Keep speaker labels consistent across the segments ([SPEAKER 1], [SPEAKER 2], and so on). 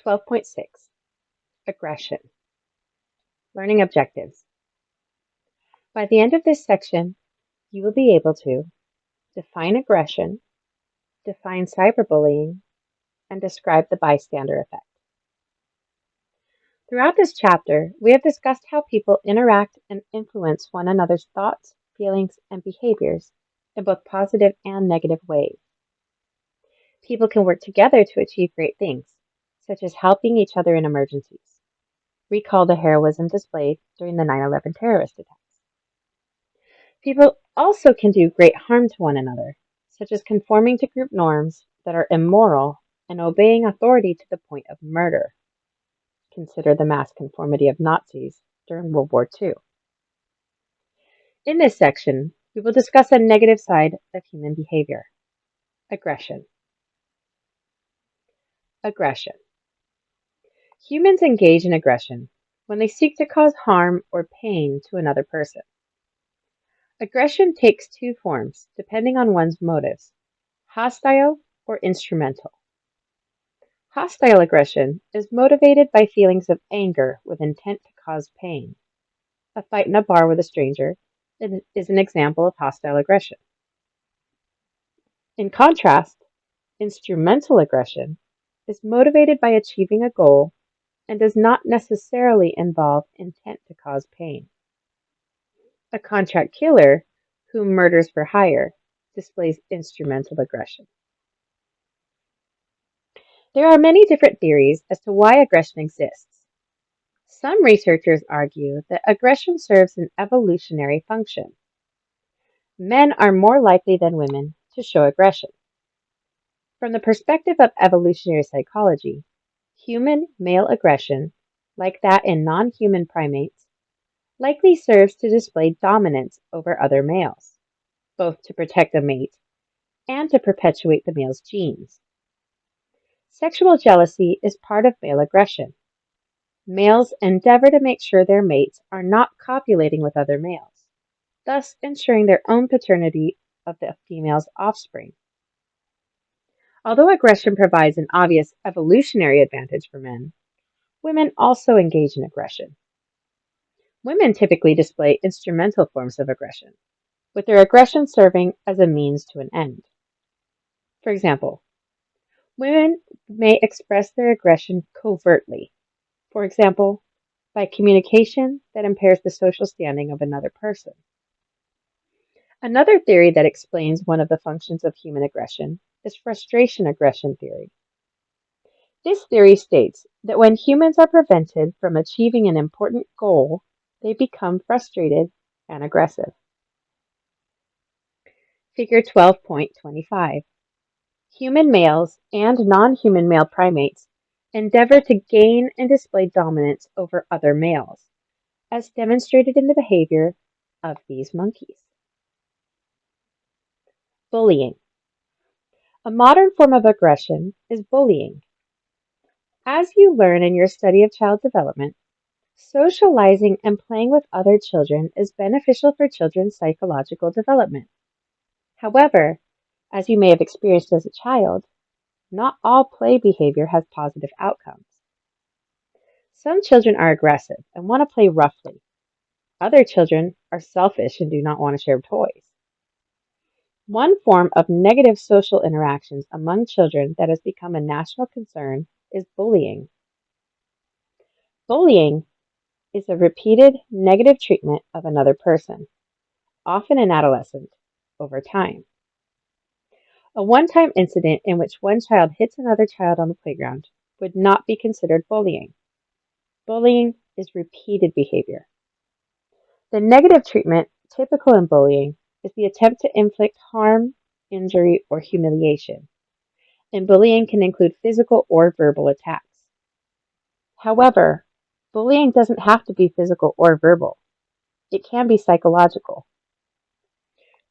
[SPEAKER 1] 12.6 Aggression. Learning objectives. By the end of this section, you will be able to define aggression, define cyberbullying, and describe the bystander effect. Throughout this chapter, we have discussed how people interact and influence one another's thoughts, feelings, and behaviors in both positive and negative ways. People can work together to achieve great things, such as helping each other in emergencies. Recall the heroism displayed during the 9/11 terrorist attacks. People also can do great harm to one another, such as conforming to group norms that are immoral and obeying authority to the point of murder. Consider the mass conformity of Nazis during World War II. In this section, we will discuss a negative side of human behavior: aggression. Aggression. Humans engage in aggression when they seek to cause harm or pain to another person. Aggression takes two forms depending on one's motives: hostile or instrumental. Hostile aggression is motivated by feelings of anger with intent to cause pain. A fight in a bar with a stranger is an example of hostile aggression. In contrast, instrumental aggression is motivated by achieving a goal and does not necessarily involve intent to cause pain. A contract killer who murders for hire displays instrumental aggression. There are many different theories as to why aggression exists. Some researchers argue that aggression serves an evolutionary function. Men are more likely than women to show aggression. From the perspective of evolutionary psychology, human male aggression, like that in non-human primates, likely serves to display dominance over other males, both to protect a mate and to perpetuate the male's genes. Sexual jealousy is part of male aggression. Males endeavor to make sure their mates are not copulating with other males, thus ensuring their own paternity of the female's offspring. Although aggression provides an obvious evolutionary advantage for men, women also engage in aggression. Women typically display instrumental forms of aggression, with their aggression serving as a means to an end. For example, women may express their aggression covertly, for example, by communication that impairs the social standing of another person. Another theory that explains one of the functions of human aggression is frustration aggression theory. This theory states that when humans are prevented from achieving an important goal, they become frustrated and aggressive. Figure 12.25. Human males and non-human male primates endeavor to gain and display dominance over other males, as demonstrated in the behavior of these monkeys. Bullying. A modern form of aggression is bullying. As you learn in your study of child development, socializing and playing with other children is beneficial for children's psychological development. However, as you may have experienced as a child, not all play behavior has positive outcomes. Some children are aggressive and want to play roughly. Other children are selfish and do not want to share toys. One form of negative social interactions among children that has become a national concern is bullying. Bullying is a repeated negative treatment of another person, often an adolescent, over time. A one-time incident in which one child hits another child on the playground would not be considered bullying. Bullying is repeated behavior. The negative treatment typical in bullying is the attempt to inflict harm, injury, or humiliation. And bullying can include physical or verbal attacks. However, bullying doesn't have to be physical or verbal. It can be psychological.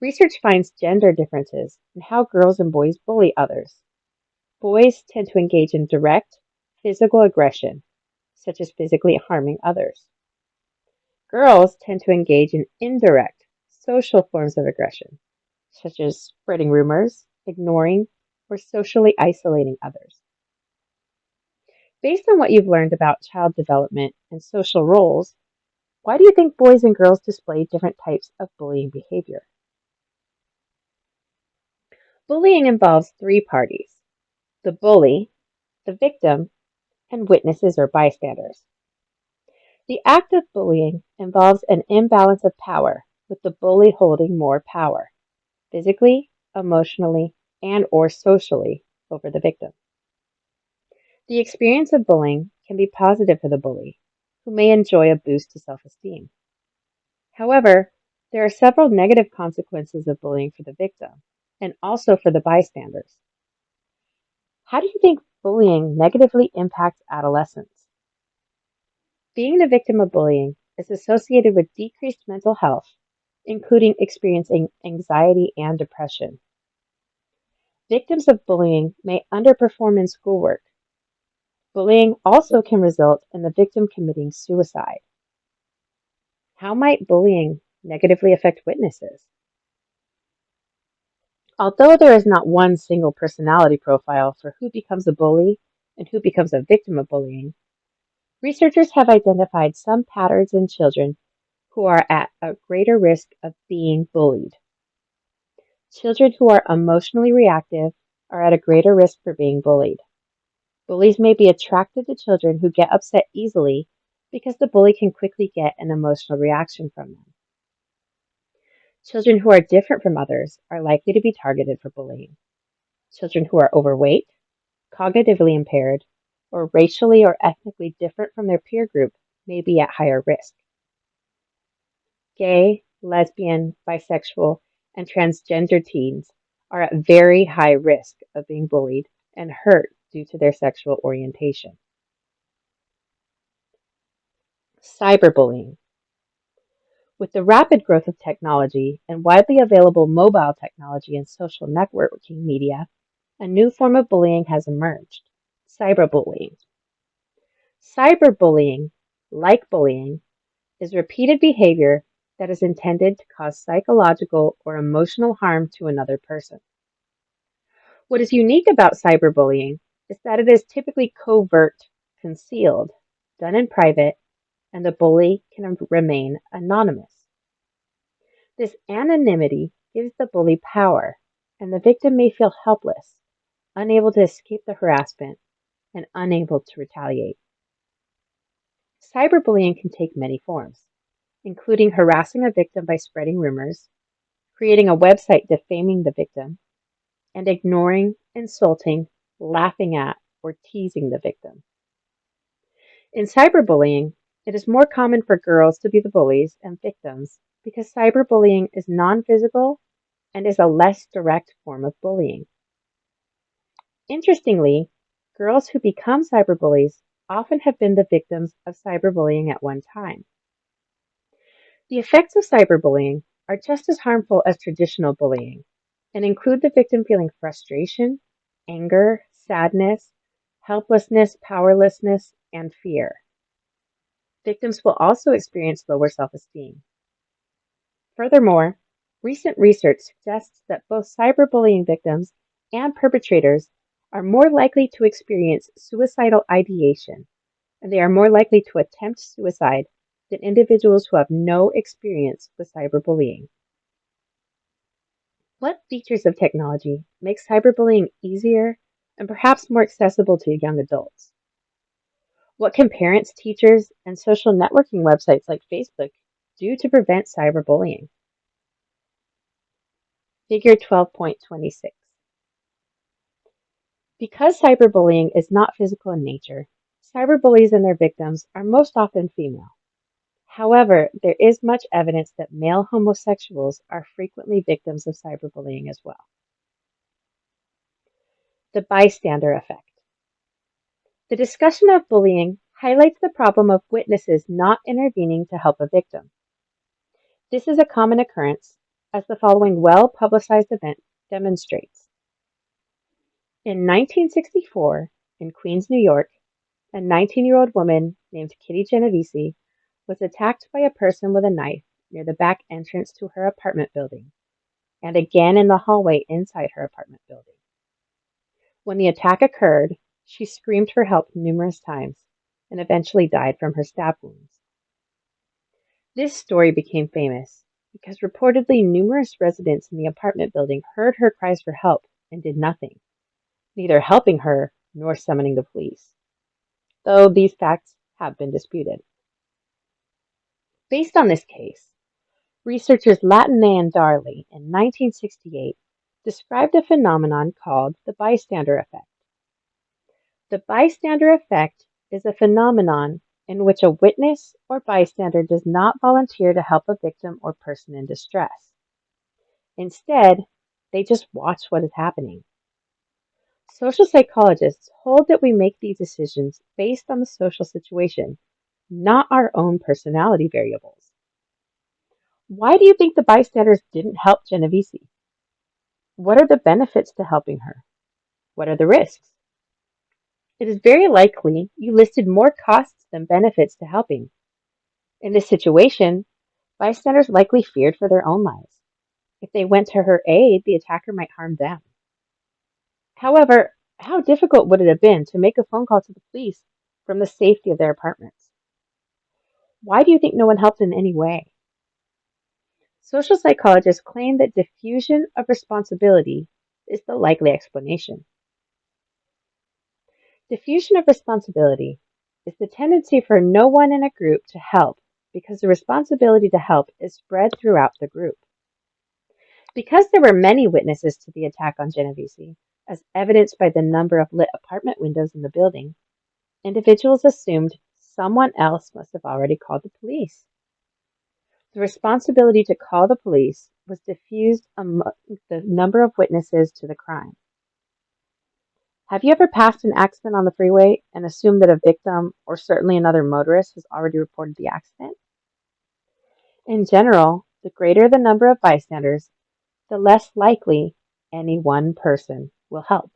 [SPEAKER 1] Research finds gender differences in how girls and boys bully others. Boys tend to engage in direct, physical aggression, such as physically harming others. Girls tend to engage in indirect, social forms of aggression, such as spreading rumors, ignoring, or socially isolating others. Based on what you've learned about child development and social roles, why do you think boys and girls display different types of bullying behavior? Bullying involves three parties: the bully, the victim, and witnesses or bystanders. The act of bullying involves an imbalance of power, with the bully holding more power, physically, emotionally, and or socially over the victim. The experience of bullying can be positive for the bully, who may enjoy a boost to self-esteem. However, there are several negative consequences of bullying for the victim and also for the bystanders. How do you think bullying negatively impacts adolescents? Being the victim of bullying is associated with decreased mental health, including experiencing anxiety and depression. Victims of bullying may underperform in schoolwork. Bullying also can result in the victim committing suicide. How might bullying negatively affect witnesses? Although there is not one single personality profile for who becomes a bully and who becomes a victim of bullying, researchers have identified some patterns in children who are at a greater risk of being bullied. Children who are emotionally reactive are at a greater risk for being bullied. Bullies may be attracted to children who get upset easily because the bully can quickly get an emotional reaction from them. Children who are different from others are likely to be targeted for bullying. Children who are overweight, cognitively impaired, or racially or ethnically different from their peer group may be at higher risk. Gay, lesbian, bisexual, and transgender teens are at very high risk of being bullied and hurt due to their sexual orientation. Cyberbullying. With the rapid growth of technology and widely available mobile technology and social networking media, a new form of bullying has emerged: cyberbullying. Cyberbullying, like bullying, is repeated behavior that is intended to cause psychological or emotional harm to another person. What is unique about cyberbullying is that it is typically covert, concealed, done in private, and the bully can remain anonymous. This anonymity gives the bully power, and the victim may feel helpless, unable to escape the harassment, and unable to retaliate. Cyberbullying can take many forms, including harassing a victim by spreading rumors, creating a website defaming the victim, and ignoring, insulting, laughing at, or teasing the victim. In cyberbullying, it is more common for girls to be the bullies and victims because cyberbullying is non-physical and is a less direct form of bullying. Interestingly, girls who become cyberbullies often have been the victims of cyberbullying at one time. The effects of cyberbullying are just as harmful as traditional bullying and include the victim feeling frustration, anger, sadness, helplessness, powerlessness, and fear. Victims will also experience lower self-esteem. Furthermore, recent research suggests that both cyberbullying victims and perpetrators are more likely to experience suicidal ideation, and they are more likely to attempt suicide than individuals who have no experience with cyberbullying. What features of technology make cyberbullying easier and perhaps more accessible to young adults? What can parents, teachers, and social networking websites like Facebook do to prevent cyberbullying? Figure 12.26. Because cyberbullying is not physical in nature, cyberbullies and their victims are most often female. However, there is much evidence that male homosexuals are frequently victims of cyberbullying as well. The bystander effect. The discussion of bullying highlights the problem of witnesses not intervening to help a victim. This is a common occurrence, as the following well-publicized event demonstrates. In 1964, in Queens, New York, a 19-year-old woman named Kitty Genovese was attacked by a person with a knife near the back entrance to her apartment building, and again in the hallway inside her apartment building. When the attack occurred, She screamed for help numerous times and eventually died from her stab wounds. This story became famous because reportedly numerous residents in the apartment building heard her cries for help and did nothing, neither helping her nor summoning the police, though these facts have been disputed. Based on this case, researchers Latané and Darley in 1968 described a phenomenon called the bystander effect. The bystander effect is a phenomenon in which a witness or bystander does not volunteer to help a victim or person in distress. Instead, they just watch what is happening. Social psychologists hold that we make these decisions based on the social situation, not our own personality variables. Why do you think the bystanders didn't help Genovese? What are the benefits to helping her? What are the risks? It is very likely you listed more costs than benefits to helping. In this situation, bystanders likely feared for their own lives. If they went to her aid, the attacker might harm them. However, how difficult would it have been to make a phone call to the police from the safety of their apartments? Why do you think no one helped in any way? Social psychologists claim that diffusion of responsibility is the likely explanation. Diffusion of responsibility is the tendency for no one in a group to help because the responsibility to help is spread throughout the group. Because there were many witnesses to the attack on Genovese, as evidenced by the number of lit apartment windows in the building, individuals assumed someone else must have already called the police. The responsibility to call the police was diffused among the number of witnesses to the crime. Have you ever passed an accident on the freeway and assumed that a victim, or certainly another motorist, has already reported the accident? In general, the greater the number of bystanders, the less likely any one person will help.